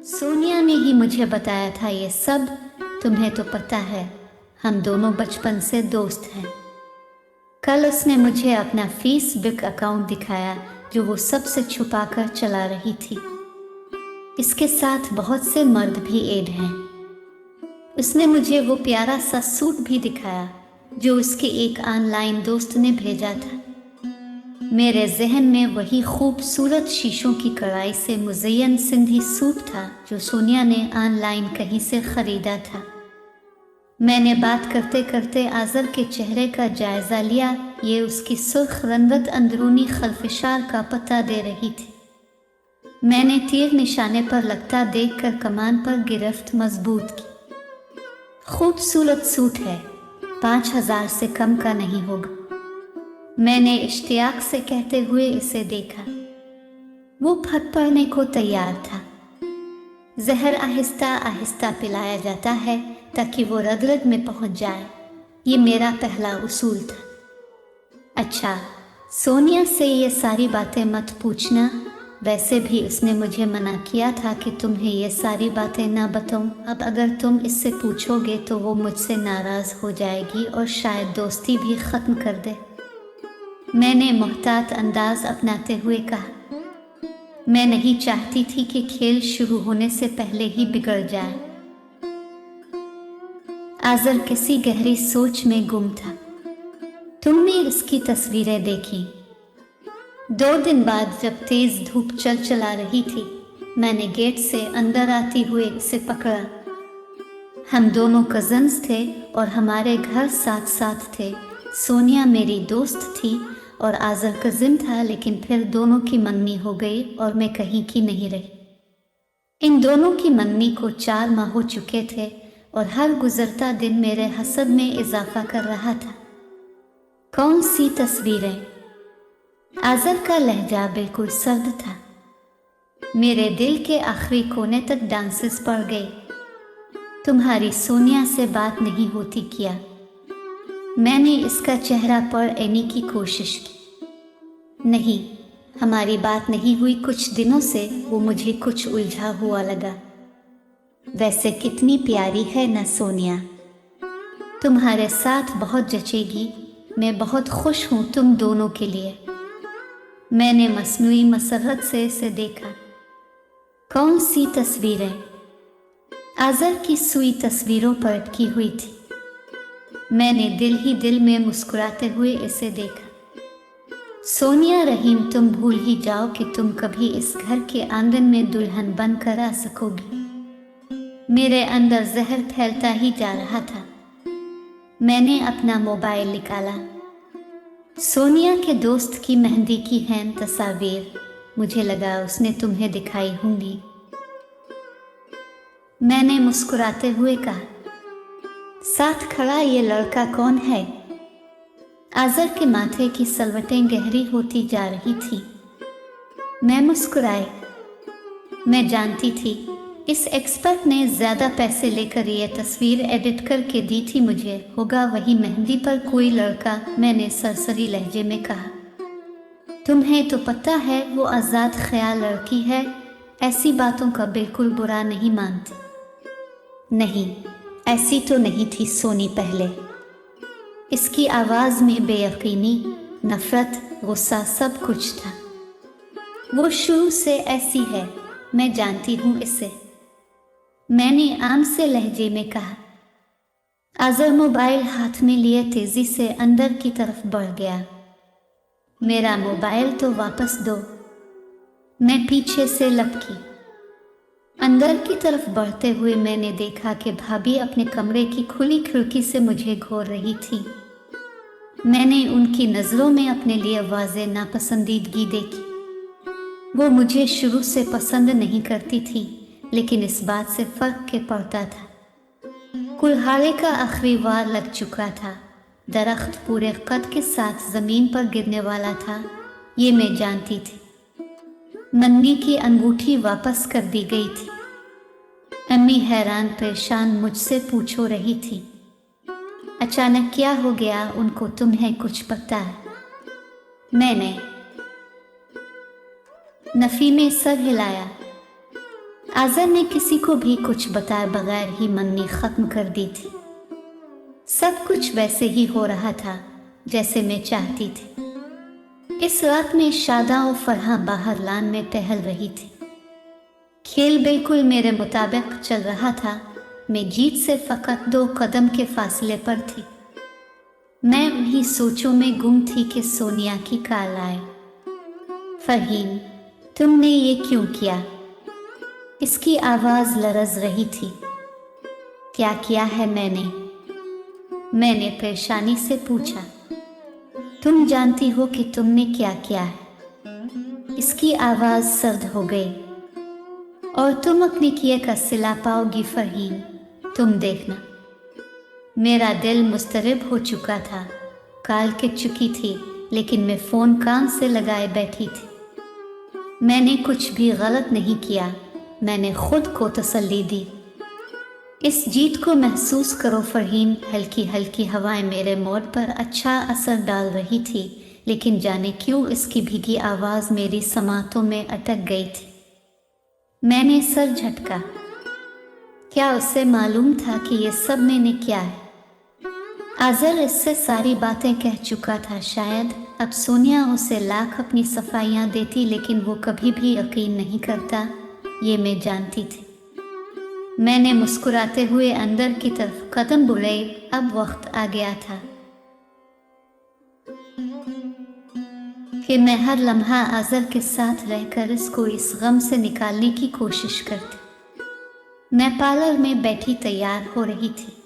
सोनिया ने ही मुझे बताया था ये सब। तुम्हें तो पता है, हम दोनों बचपन से दोस्त हैं। कल उसने मुझे अपना फेसबुक अकाउंट दिखाया जो वो सबसे छुपाकर चला रही थी। इसके साथ बहुत से मर्द भी ऐड हैं। उसने मुझे वो प्यारा सा सूट भी दिखाया जो उसके एक ऑनलाइन दोस्त ने भेजा था। मेरे जहन में वही खूबसूरत शीशों की कढ़ाई से मुज़य्यन सिंधी सूट था जो सोनिया ने ऑनलाइन कहीं से ख़रीदा था। मैंने बात करते करते आज़र के चेहरे का जायज़ा लिया। ये उसकी सुर्ख रंगत अंदरूनी खलफिशार का पता दे रही थी। मैंने तीर निशाने पर लगता देखकर कमान पर गिरफ्त मजबूत की। खूबसूरत सूट है, 5,000 से कम का नहीं होगा। मैंने इश्तियाक से कहते हुए इसे देखा। वो फट पड़ने को तैयार था। जहर आहिस्ता आहिस्ता पिलाया जाता है ताकि वो रग रग में पहुंच जाए। ये मेरा पहला उसूल था। अच्छा, सोनिया से ये सारी बातें मत पूछना। वैसे भी उसने मुझे मना किया था कि तुम्हें ये सारी बातें ना बताऊं। अब अगर तुम इससे पूछोगे तो वो मुझसे नाराज़ हो जाएगी और शायद दोस्ती भी ख़त्म कर दे। मैंने मुहतात अंदाज अपनाते हुए कहा। मैं नहीं चाहती थी कि खेल शुरू होने से पहले ही बिगड़ जाए। आज़र किसी गहरी सोच में गुम था। तुमने इसकी तस्वीरें देखी। 2 दिन बाद जब तेज धूप चला रही थी, मैंने गेट से अंदर आती हुए इसे पकड़ा। हम दोनों कजन्स थे और हमारे घर साथ साथ थे। सोनिया मेरी दोस्त थी और आज़र कजिन था, लेकिन फिर दोनों की मंगनी हो गई और मैं कहीं की नहीं रही। इन दोनों की मंगनी को 4 माह हो चुके थे और हर गुजरता दिन मेरे हसद में इजाफा कर रहा था। कौन सी तस्वीरें? आज़र का लहजा बिल्कुल सर्द था। मेरे दिल के आखिरी कोने तक डांसेस पड़ गए। तुम्हारी सोनिया से बात नहीं होती क्या? मैंने इसका चेहरा पढ़ने की कोशिश की। नहीं, हमारी बात नहीं हुई कुछ दिनों से। वो मुझे कुछ उलझा हुआ लगा। वैसे कितनी प्यारी है ना सोनिया। तुम्हारे साथ बहुत जचेगी। मैं बहुत खुश हूँ तुम दोनों के लिए। मैंने मसनूई मसरत से इसे देखा। कौन सी तस्वीरें? आज़र की सुई तस्वीरों पर अटकी हुई थी। मैंने दिल ही दिल में मुस्कुराते हुए इसे देखा। सोनिया रहीम, तुम भूल ही जाओ कि तुम कभी इस घर के आंगन में दुल्हन बनकर आ सकोगी। मेरे अंदर जहर फैलता ही जा रहा था। मैंने अपना मोबाइल निकाला। सोनिया के दोस्त की मेहंदी की हैं तस्वीर। मुझे लगा उसने तुम्हें दिखाई होंगी। मैंने मुस्कुराते हुए कहा। साथ खड़ा ये लड़का कौन है? आज़र के माथे की सलवटें गहरी होती जा रही थी। मैं मुस्कुराई। मैं जानती थी इस एक्सपर्ट ने ज़्यादा पैसे लेकर ये तस्वीर एडिट करके दी थी मुझे। होगा वही मेहंदी पर कोई लड़का। मैंने सरसरी लहजे में कहा। तुम्हें तो पता है वो आज़ाद ख्याल लड़की है। ऐसी बातों का बिल्कुल बुरा नहीं मानती। नहीं, ऐसी तो नहीं थी सोनी पहले। इसकी आवाज़ में बेयकीनी, नफरत, गुस्सा सब कुछ था। वो शुरू से ऐसी है, मैं जानती हूँ इसे। मैंने आम से लहजे में कहा। आज़र मोबाइल हाथ में लिए तेजी से अंदर की तरफ बढ़ गया। मेरा मोबाइल तो वापस दो। मैं पीछे से लपकी। अंदर की तरफ बढ़ते हुए मैंने देखा कि भाभी अपने कमरे की खुली खिड़की से मुझे घूर रही थी। मैंने उनकी नज़रों में अपने लिए वाज़े नापसंदीदगी देखी। वो मुझे शुरू से पसंद नहीं करती थी, लेकिन इस बात से फ़र्क के पड़ता था। कुल्हाड़े का आखिरी वार लग चुका था। दरख्त पूरे कद के साथ ज़मीन पर गिरने वाला था, ये मैं जानती थी। मंगनी की अंगूठी वापस कर दी गई थी। अम्मी हैरान परेशान मुझसे पूछो रही थी, अचानक क्या हो गया उनको, तुम्हें कुछ पता है? मैंने नफ़ी में सर हिलाया। आज़र ने किसी को भी कुछ बताए बगैर ही मंगनी ख़त्म कर दी थी। सब कुछ वैसे ही हो रहा था जैसे मैं चाहती थी। इस रात में शादा और फरहा बाहर लान में टहल रही थी। खेल बिल्कुल मेरे मुताबिक चल रहा था। मैं जीत से फ़कत 2 कदम के फासले पर थी। मैं उन्हीं सोचों में गुम थी कि सोनिया की कॉल आए। फहीम, तुमने ये क्यों किया? इसकी आवाज़ लरज़ रही थी। क्या किया है मैंने परेशानी से पूछा। तुम जानती हो कि तुमने क्या किया है। इसकी आवाज़ सर्द हो गई। और तुम अपने किए का सिला पाओगी फहीम, तुम देखना। मेरा दिल मुस्तरब हो चुका था। कॉल कट चुकी थी लेकिन मैं फ़ोन कान से लगाए बैठी थी। मैंने कुछ भी गलत नहीं किया। मैंने खुद को तसल्ली दी। इस जीत को महसूस करो फहीम। हल्की हल्की हवाएं मेरे मूड पर अच्छा असर डाल रही थी, लेकिन जाने क्यों इसकी भीगी आवाज़ मेरी समातों में अटक गई थी। मैंने सर झटका। क्या उसे मालूम था कि ये सब मैंने किया है? आज़र इससे सारी बातें कह चुका था। शायद अब सोनिया उसे लाख अपनी सफाइयाँ देती, लेकिन वो कभी भी यकीन नहीं करता, ये मैं जानती थी। मैंने मुस्कुराते हुए अंदर की तरफ कदम बढ़ाए। अब वक्त आ गया था कि मैं हर लम्हा आज़र के साथ रहकर इसको इस गम से निकालने की कोशिश करती। मैं पार्लर में बैठी तैयार हो रही थी।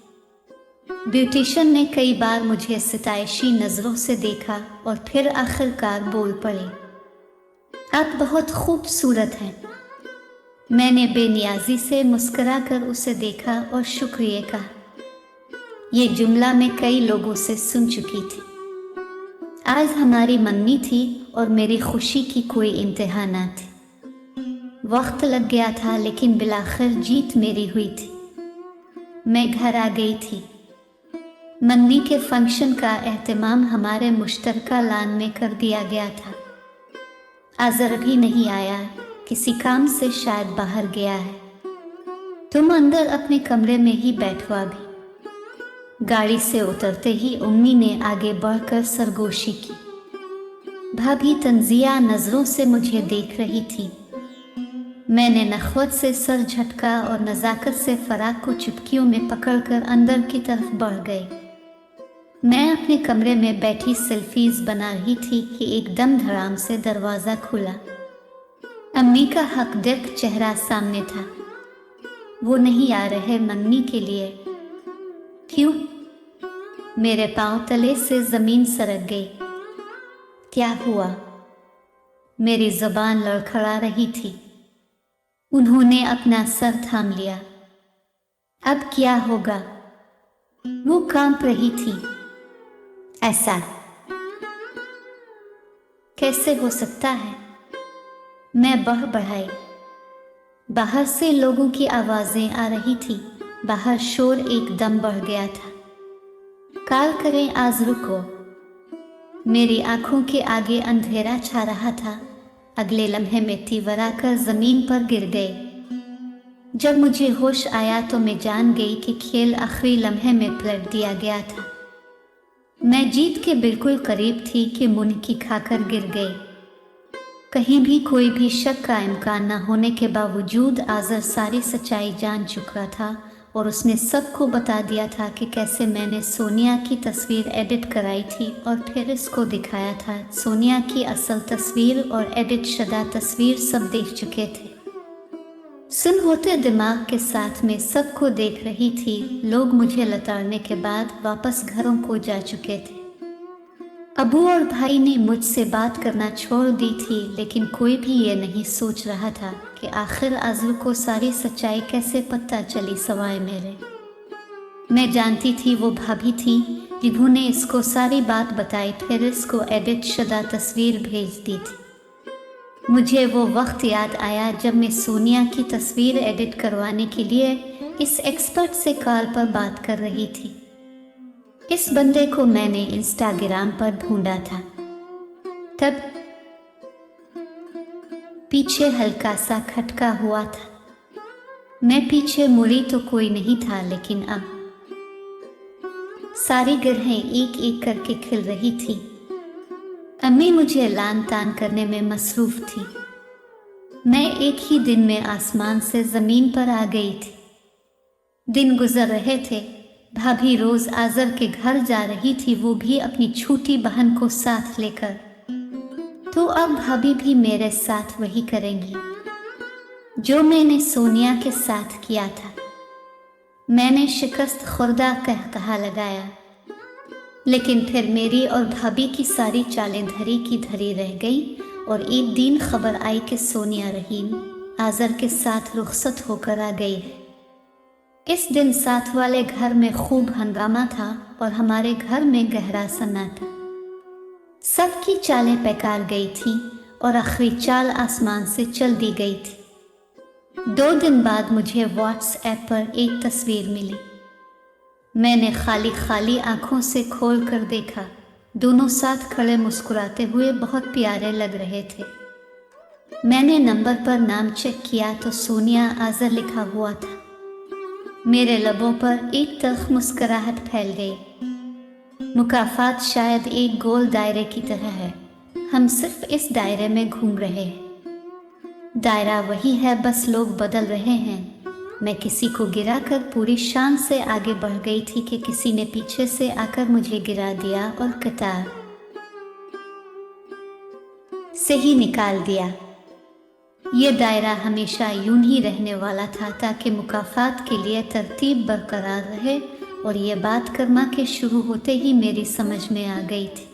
ब्यूटिशियन ने कई बार मुझे सिताइशी नज़रों से देखा और फिर आखिरकार बोल पड़ी, आप बहुत खूबसूरत हैं। मैंने बेनियाजी से मुस्कुराकर उसे देखा और शुक्रिया कहा। ये जुमला मैं कई लोगों से सुन चुकी थी। आज हमारी मंगनी थी और मेरी खुशी की कोई इंतहा न थी। वक्त लग गया था लेकिन बिलाखिर जीत मेरी हुई थी। मैं घर आ गई थी। मंगनी के फंक्शन का एहतमाम हमारे मुश्तरका लान में कर दिया गया था। आज़र भी नहीं आया, किसी काम से शायद बाहर गया है। तुम अंदर अपने कमरे में ही बैठो अभी। गाड़ी से उतरते ही उम्मी ने आगे बढ़कर सरगोशी की। भाभी तंजिया नज़रों से मुझे देख रही थी। मैंने नखवत से सर झटका और नज़ाकत से फराक को चुटकियों में पकड़कर अंदर की तरफ बढ़ गई। मैं अपने कमरे में बैठी सेल्फीज बना रही थी कि एकदम धड़ाम से दरवाज़ा खुला। अम्मी का हकदर्द चेहरा सामने था। वो नहीं आ रहे मंगनी के लिए? क्यों? मेरे पांव तले से ज़मीन सरक गई। क्या हुआ? मेरी ज़बान लड़खड़ा रही थी। उन्होंने अपना सर थाम लिया। अब क्या होगा? वो कांप रही थी। ऐसा कैसे हो सकता है? मैं बढ़ाई। बाहर से लोगों की आवाज़ें आ रही थी। बाहर शोर एकदम बढ़ गया था। कॉल करें, आज रुको। मेरी आंखों के आगे अंधेरा छा रहा था। अगले लम्हे में तीवरा कर ज़मीन पर गिर गई। जब मुझे होश आया तो मैं जान गई कि खेल आखिरी लम्हे में पलट दिया गया था। मैं जीत के बिल्कुल करीब थी कि मुनकी खाकर गिर गई। कहीं भी कोई भी शक का इम्कान न होने के बावजूद आज़र सारी सच्चाई जान चुका था और उसने सबको बता दिया था कि कैसे मैंने सोनिया की तस्वीर एडिट कराई थी और फिर इसको दिखाया था। सोनिया की असल तस्वीर और एडिट शुदा तस्वीर सब देख चुके थे। सुन होते दिमाग के साथ में सबको देख रही थी। लोग मुझे लताड़ने के बाद वापस घरों को जा चुके थे। अबू और भाई ने मुझसे बात करना छोड़ दी थी, लेकिन कोई भी ये नहीं सोच रहा था कि आखिर आज़र को सारी सच्चाई कैसे पता चली सवाए मेरे। मैं जानती थी वो भाभी थी जिन्होंने इसको सारी बात बताई, फिर इसको एडिट शुदा तस्वीर भेज दी थी। मुझे वो वक्त याद आया जब मैं सोनिया की तस्वीर एडिट करवाने के लिए इस एक्सपर्ट से कॉल पर बात कर रही थी। इस बंदे को मैंने इंस्टाग्राम पर ढूंढा था। तब पीछे हल्का सा खटका हुआ था। मैं पीछे मुड़ी तो कोई नहीं था, लेकिन अब सारी ग्रहें एक एक करके खिल रही थी। अम्मी मुझे लान तान करने में मसरूफ थी। मैं एक ही दिन में आसमान से जमीन पर आ गई थी। दिन गुजर रहे थे। भाभी रोज आजर के घर जा रही थी, वो भी अपनी छोटी बहन को साथ लेकर। तो अब भाभी भी मेरे साथ वही करेंगी जो मैंने सोनिया के साथ किया था। मैंने शिकस्त खुर्दा कहा लगाया, लेकिन फिर मेरी और भाभी की सारी चालें धरी की धरी रह गई और एक दिन खबर आई कि सोनिया रहीम आजर के साथ रुखसत होकर आ गई है। इस दिन साथ वाले घर में खूब हंगामा था और हमारे घर में गहरा सन्नाटा। सबकी चालें बेकार गई थी और आखिरी चाल आसमान से चल दी गई थी। 2 दिन बाद मुझे व्हाट्सएप पर एक तस्वीर मिली। मैंने खाली खाली आंखों से खोल कर देखा। दोनों साथ खड़े मुस्कुराते हुए बहुत प्यारे लग रहे थे। मैंने नंबर पर नाम चेक किया तो सोनिया आजर लिखा हुआ था। मेरे लबों पर एक तल्ख मुस्कुराहट फैल गई। मुकाफात शायद एक गोल दायरे की तरह है। हम सिर्फ इस दायरे में घूम रहे हैं। दायरा वही है, बस लोग बदल रहे हैं। मैं किसी को गिरा कर पूरी शान से आगे बढ़ गई थी कि किसी ने पीछे से आकर मुझे गिरा दिया और कतार से ही निकाल दिया। ये दायरा हमेशा यूं ही रहने वाला था ताकि मुकाफात के लिए तरतीब बरकरार रहे, और ये बात कर्मा के शुरू होते ही मेरी समझ में आ गई थी।